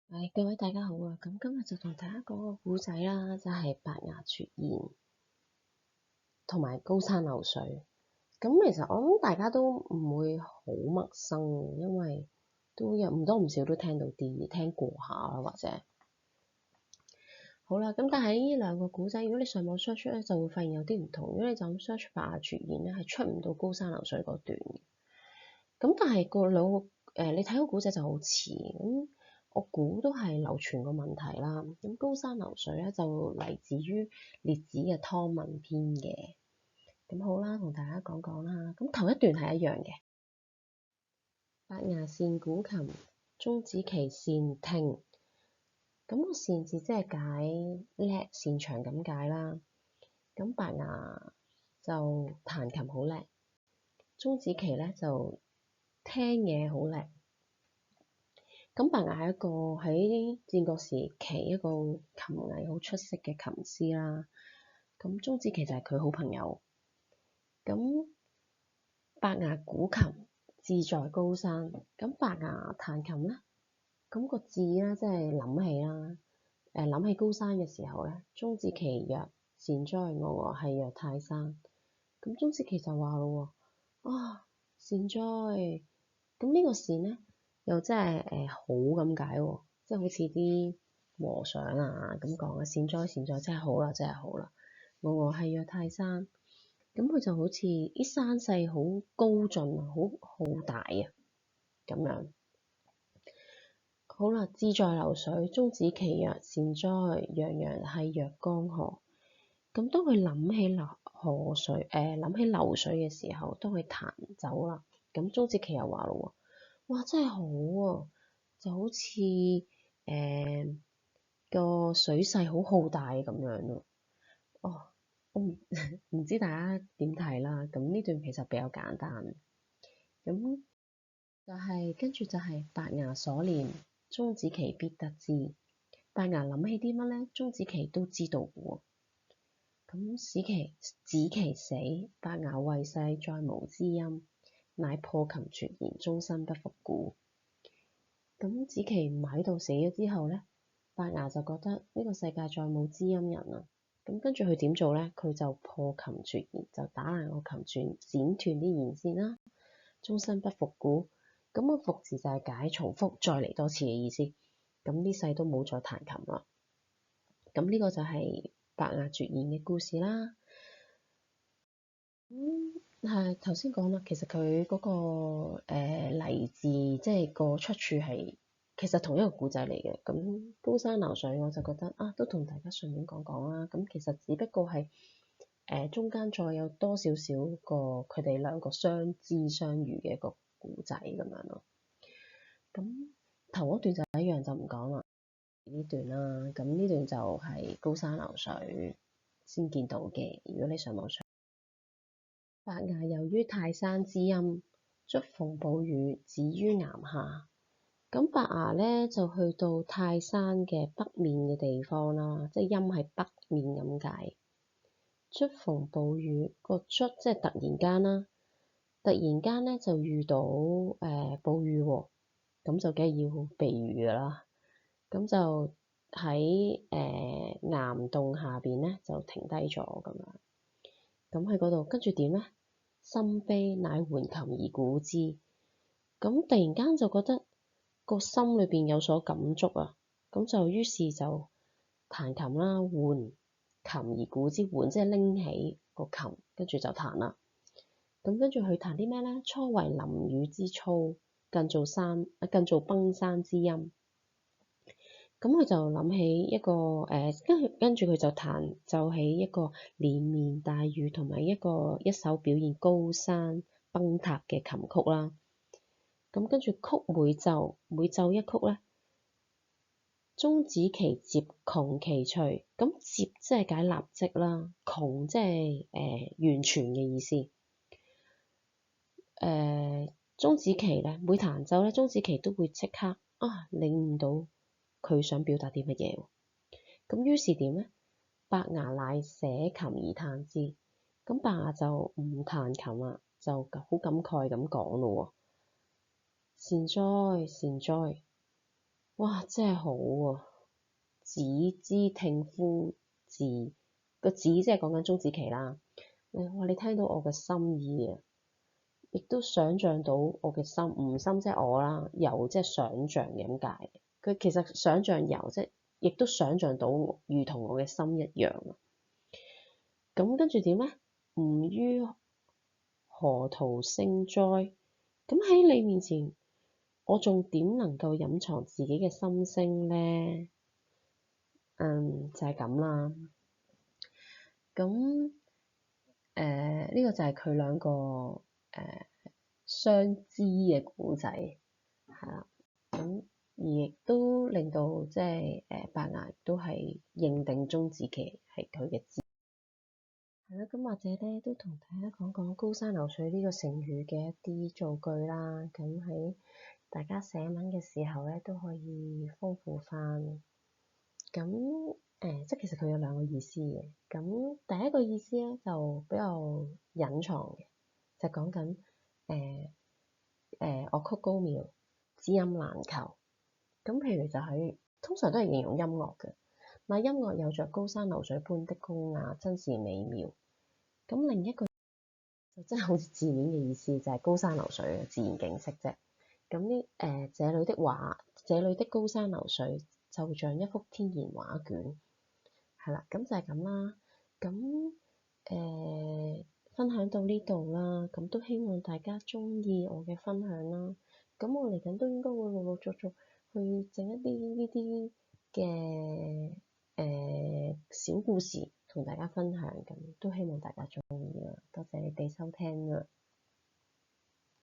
各位大家好啊！咁今日就同大家講個故仔啦，就係白牙絕弦同埋高山流水。咁其實我諗大家都唔會好陌生，因為都有唔多唔少都聽過下啦，或者好啦。咁但係呢兩個故仔，如果你上網 search 咧，就會發現有啲唔同。如果你就咁 search 白牙絕弦咧，係出唔到高山流水嗰段嘅。咁但係你睇個故仔就好似咁。我估都係流傳個問題啦。咁高山流水咧就嚟自於列子嘅《湯問篇》嘅。咁好啦，同大家講講啦。咁頭一段係一樣嘅。白牙善鼓琴，鐘子期善聽。咁個善字即係解叻、擅長咁解啦。咁白牙就彈琴好叻，鐘子期咧就聽嘢好叻。咁白牙係一個喺戰國時期一個琴藝好出色嘅琴師啦。咁鐘子期就係佢好朋友。咁白牙鼓琴，志在高山。咁白牙彈琴咧，咁個志咧即係諗起啦。諗起高山嘅時候咧，鐘子期曰：善哉，我係曰泰山。咁鐘子期就話咯喎，善哉。咁呢個善咧，又真係好咁解喎，即係好似啲和尚啊咁講啊，善哉善哉，真係好啦，真係好啦。我係曰泰山，咁佢就好似啲山勢好高峻啊，好浩大啊咁樣。好啦，志在流水，鐘子期曰：善哉，洋洋係曰江河。咁當佢諗起諗起流水嘅時候，當佢彈走啦。咁鐘子期又話咯喎，哇，真係好啊，就好似個水勢好浩大咁樣咯。我唔知大家點睇啦。咁呢段其實比較簡單。咁跟住就係白牙所念，鐘子期必得知。白牙諗起啲乜咧？鐘子期都知道嘅喎。咁子期死，白牙為世再無知音，乃破琴絕弦，終身不復鼓。咁子期唔喺度死咗之後咧，白牙就覺得呢個世界再冇知音人啦。咁跟住佢點做咧？佢就破琴絕弦，就打爛個琴弦，剪斷啲弦線啦。終身不復鼓。咁個復字就係解重複再嚟多次嘅意思。咁呢世都冇再彈琴啦。咁呢個就係白牙絕弦嘅故事啦。係頭先講啦，其實佢嗰個嚟自，即係個出處係其實同一個故仔嚟嘅。咁高山流水，我就覺得都同大家順便講講啦。咁其實只不過係中間再有多少少個佢哋兩個相知相遇嘅一個故仔咁樣咯。咁頭嗰段就一樣，就唔講啦。呢段啦，咁呢段就係高山流水先見到嘅。如果你上網上，白牙由於泰山之音，觸逢暴雨，止於岩下。咁白牙咧就去到泰山嘅北面嘅地方啦，即係音係北面咁解。觸逢暴雨，個觸即係突然間啦，突然間咧就遇到暴雨喎，咁就梗係要避雨㗎啦。咁就喺岩洞下邊咧就停低咗咁樣。咁喺嗰度跟住點咧？心悲，乃喚琴而鼓之。咁突然間就覺得個心裏邊有所感觸啊，咁就於是就彈琴啦，喚琴而鼓之。喚即係拎起個琴，跟住就彈啦。咁跟住佢彈啲咩咧？初為淋雨之粗，更造崩山之音。咁佢就諗起一個跟住佢就彈奏起一個連綿大雨同埋一首表現高山崩塌嘅琴曲啦。咁跟住曲每奏一曲咧，鐘子期接窮其隨。咁接即係解立即啦，窮即係完全嘅意思。鐘子期咧每彈奏咧，鐘子期都會即刻領悟到佢想表達啲乜嘢。咁於是點咧？白牙乃捨琴而嘆之。咁白牙就唔彈琴啦，就好感慨咁講咯喎。善哉善哉，哇，真係好啊！子之聽夫志，個子即係講緊鍾子期啦。哇！你聽到我嘅心意啊，亦都想像到我嘅心，吾心即係我啦，由即係想像嘅咁解。佢其實想像由即係，亦都想像到如同我嘅心一樣啊。咁跟住點咧？吾於何徒聲哉？咁喺你面前，我仲點能夠隱藏自己嘅心聲咧？就係咁啦。咁呢個就係佢兩個相知嘅故仔，係啦。咁而亦都令到即係伯牙都係認定鍾子期係佢嘅知。係啦，咁或者咧都同大家講講高山流水呢個成語嘅一啲造句啦。咁喺大家寫文嘅時候咧都可以豐富翻。咁即係其實佢有兩個意思嘅。咁第一個意思咧就比較隱藏嘅，就講緊樂曲高妙，知音難求。咁譬如就係通常都係形容音樂嘅。嗱，音樂有着高山流水般的高雅，真是美妙。咁另一個就真係好似字面嘅意思，就係高山流水嘅自然景色啫。咁呢這裡的畫，這裡的高山流水就像一幅天然畫卷。係啦，咁就係咁啦。咁分享到呢度啦，咁都希望大家鍾意我嘅分享啦。咁我嚟緊都應該會陸陸續續去整一啲呢啲嘅小故事同大家分享，咁都希望大家鍾意啦。多謝你哋收聽啦。